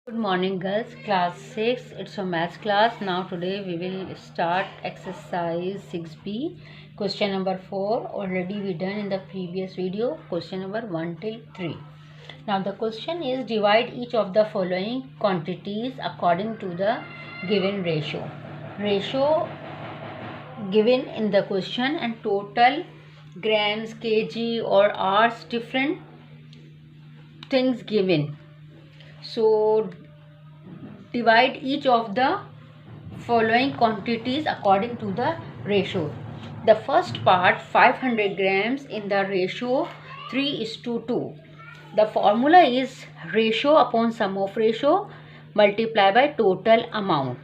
Good morning girls, class 6, it's a maths class. Now today we will start exercise 6b, question number 4. Already we done in the previous video, question number 1 till 3. Now the question is divide each of the following quantities according to the given ratio. Ratio given in the question and total grams, kg or hours, different things given. So divide each of the following quantities according to the ratio. The first part 500 grams in the ratio 3:2. The formula is ratio upon sum of ratio multiply by total amount.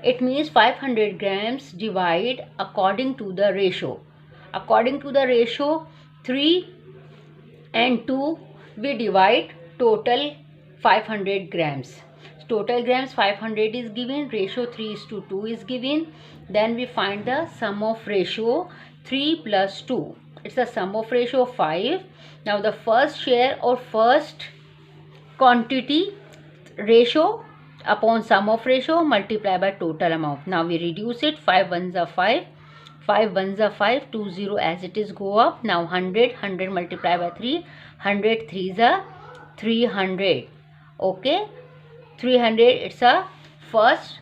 It means 500 grams divide according to the ratio. According to the ratio 3 and 2 we divide total 500 grams. Total grams 500 is given, ratio 3:2 is given. Then we find the sum of ratio 3 plus 2. It's the sum of ratio 5. Now the first share or first quantity ratio upon sum of ratio multiply by total amount. Now we reduce it. 5 ones are 5. 5 ones are 5. 2 0 as it is go up. Now 100 multiply by 3. 100 3s are 300. Okay. 300 it's a first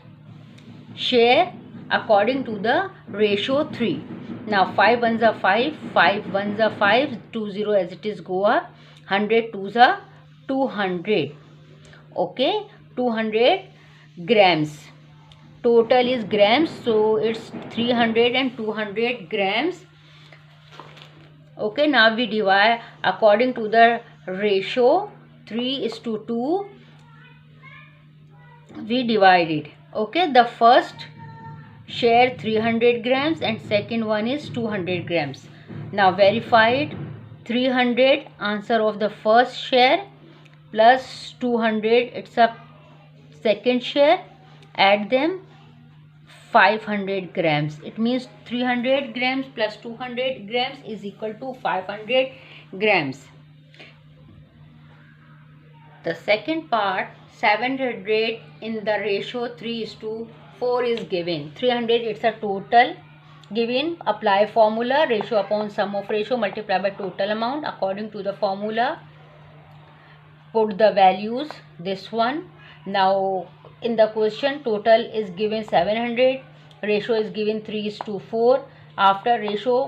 share according to the ratio 3. Now 5 ones are 5. 5 ones are 5. 2 0 as it is go up. 100 2s are 200. Okay. 200 grams. Total is grams, so it's 300 and 200 grams. Okay, now we divide according to the ratio 3:2. We divide it. Okay, the first share 300 grams and second one is 200 grams. Now verify it. 300 answer of the first share plus 200 it's a second share, add them 500 grams. It means 300 grams plus 200 grams is equal to 500 grams. The second part 700 in the ratio 3:4 is given. 300 it's a total given. Apply formula ratio upon sum of ratio multiply by total amount according to the formula. Put the values this one. Now in the question total is given 700, ratio is given 3:4. After ratio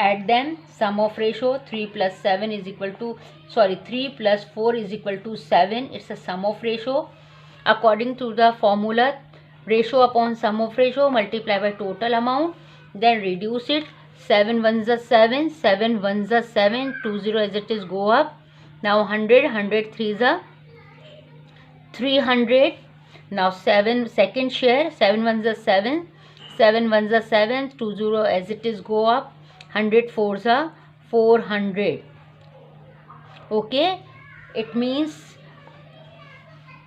add them, sum of ratio 3 plus 7 is equal to 3 plus 4 is equal to 7. It's a sum of ratio. According to the formula ratio upon sum of ratio multiply by total amount, then reduce it. 7 ones are 7, 7 ones are 7, 2 0 as it is go up. Now 100 3s are 300. Now 7 second share, 7 ones are 7, 7 ones are 7, 2 0 as it is go up. 100 4s are 400. Okay, it means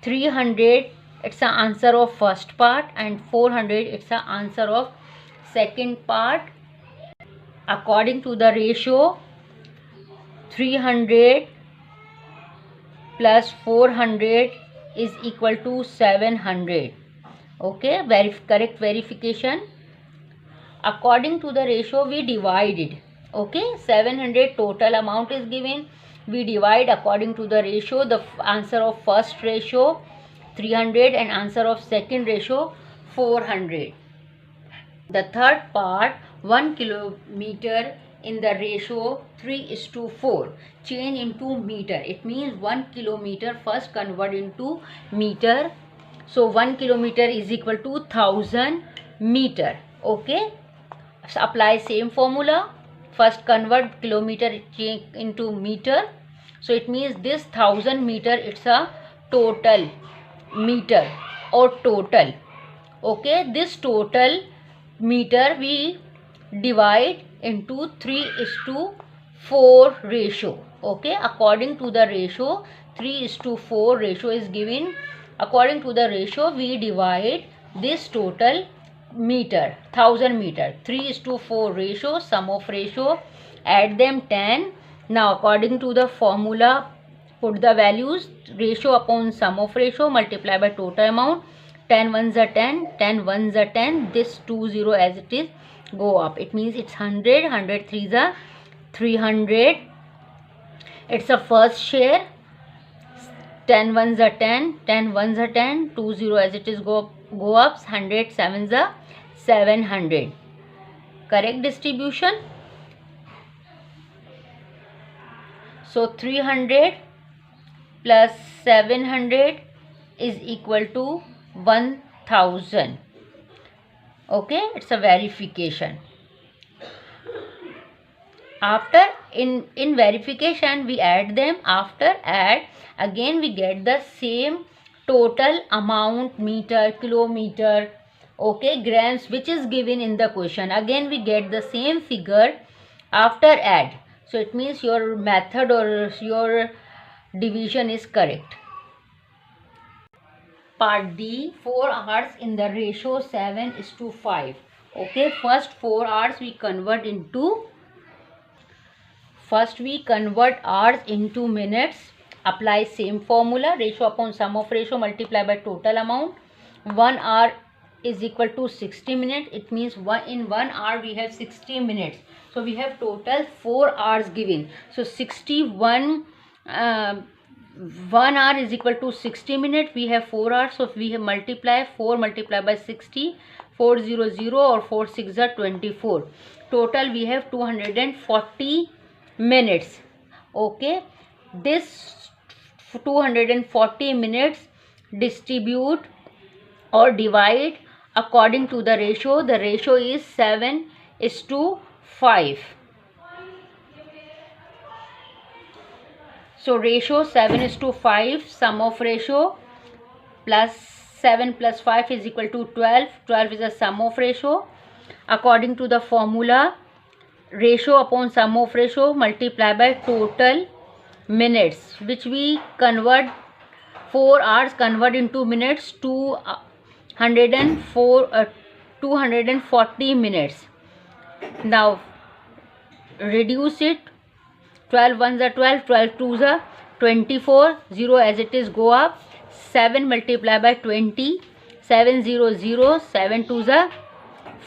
300 it's the answer of first part and 400 it's the answer of second part. According to the ratio 300 plus 400 is equal to 700. Okay, correct verification. According to the ratio we divided. Okay, 700 total amount is given. We divide according to the ratio. The answer of first ratio 300 and answer of second ratio 400. The third part 1 kilometer in the ratio 3:4. Change into meter. It means 1 kilometer first convert into meter. So 1 kilometer is equal to 1000 meter. Okay. So apply same formula. First convert kilometer into meter. So it means this 1000 meter it's a total meter or total. Okay, this total meter we divide into 3:4 ratio. Okay, according to the ratio 3:4 ratio is given. According to the ratio we divide this total meter 1000 meter 3:4 ratio, sum of ratio, add them 10. Now according to the formula put the values, ratio upon sum of ratio, multiply by total amount. 10 ones are 10, 10 ones are 10, this 20 as it is go up, it means it's 100, 100 threes are 300. It's a first share. 10 ones are 10, 10 ones are 10, 20 as it is go up, 100 sevens are 700. Correct distribution. So 300 plus 700 is equal to 1000. Okay, it's a verification. After in verification we add them. After add, again we get the same total amount, meter, kilometer, okay, grams, which is given in the question. Again we get the same figure after add. So it means your method or your division is correct. Part D, 4 hours in the ratio 7:5. Okay, first 4 hours we convert hours into minutes. Apply same formula, ratio upon sum of ratio multiply by total amount. 1 hour is equal to 60 minutes. It means in 1 hour we have 60 minutes. So we have total 4 hours given. So 61 1 hour is equal to 60 minutes. We have 4 hours, so we have multiply 4 multiply by 60, 400 or 4 6 are 24. Total we have 240 minutes. Okay, this 240 minutes distribute or divide according to the ratio. The ratio is 7:5. So ratio 7:5, sum of ratio plus 7 plus 5 is equal to 12. 12 is a sum of ratio. According to the formula, ratio upon sum of ratio multiply by total minutes, which we convert 4 hours convert into minutes to 240 minutes. Now reduce it. 12 ones are 12, 12 twos are 24, 0 as it is go up, 7 multiply by 20, 700, 7 twos are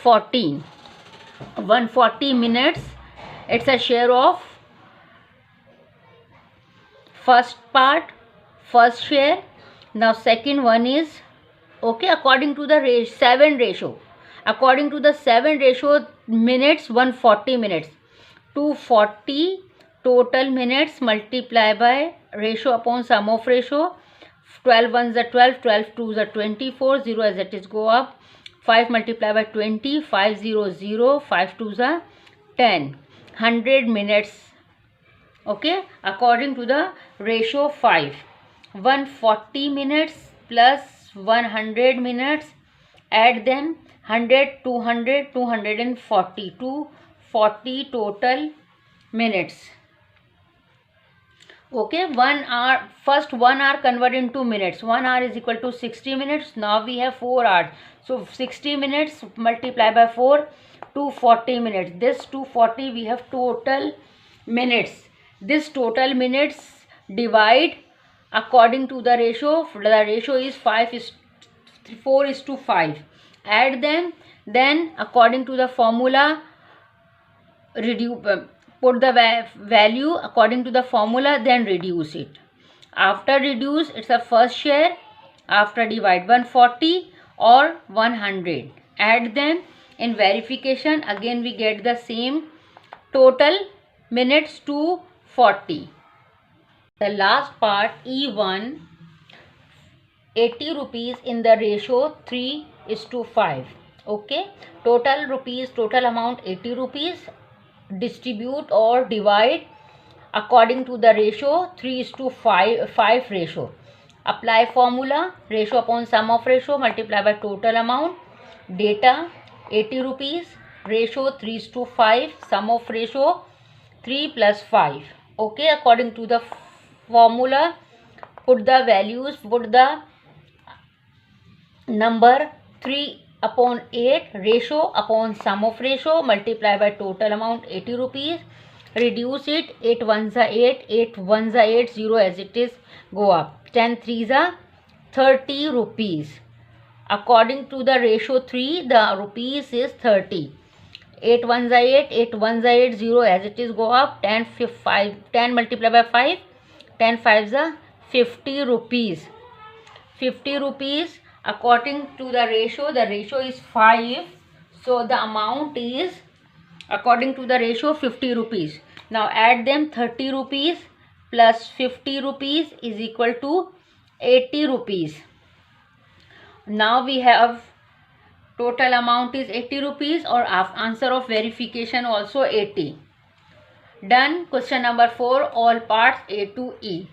14. 140 minutes. It's a share of first part, first share. Now second one is, okay, according to the 7 ratio. According to the 7 ratio, minutes 140 minutes. 240 total minutes multiply by ratio upon sum of ratio. 12 ones are 12, 12 twos are 24, 0 as it is go up. 5 multiply by 20, 500, 5 twos are 10. 100 minutes. Okay, according to the ratio 5. 140 minutes plus 100 minutes, add them, 100, 200, 240, 240 total minutes. Okay, 1 hour, first 1 hour convert into minutes. 1 hour is equal to 60 minutes. Now we have 4 hours. So 60 minutes multiply by 4, 240 minutes. This 240 we have total minutes. This total minutes divide according to the ratio. The ratio is 4:5. Add them, then according to the formula put the value according to the formula, then reduce it. After reduce, it's a first share. After divide 140 or 100. Add them. In verification, again we get the same total minutes 240. The last part, E1, 80 rupees in the ratio 3:5. Okay, total rupees, total amount 80 rupees. Distribute or divide according to the ratio 3:5 ratio. Apply formula, ratio upon sum of ratio multiply by total amount. Data 80 rupees, ratio 3:5, sum of ratio 3 plus 5. Okay, according to the formula, put the values, put the number 3/8, ratio upon sum of ratio multiply by total amount 80 rupees. reduce it. 8 ones are 8, 8 ones are 8, 0 as it is, go up. 10 threes are 30 rupees. According to the ratio 3, the rupees is 30. 8 ones are 8, 8 ones are 8, 0 as it is, go up. 10 multiplied by 5, 10 fives are 50 rupees. 50 rupees according to the ratio is 5. So the amount is according to the ratio 50 rupees. Now add them. 30 rupees plus 50 rupees is equal to 80 rupees. Now we have total amount is 80 rupees or answer of verification also 80. Done. Question number 4, all parts A to E.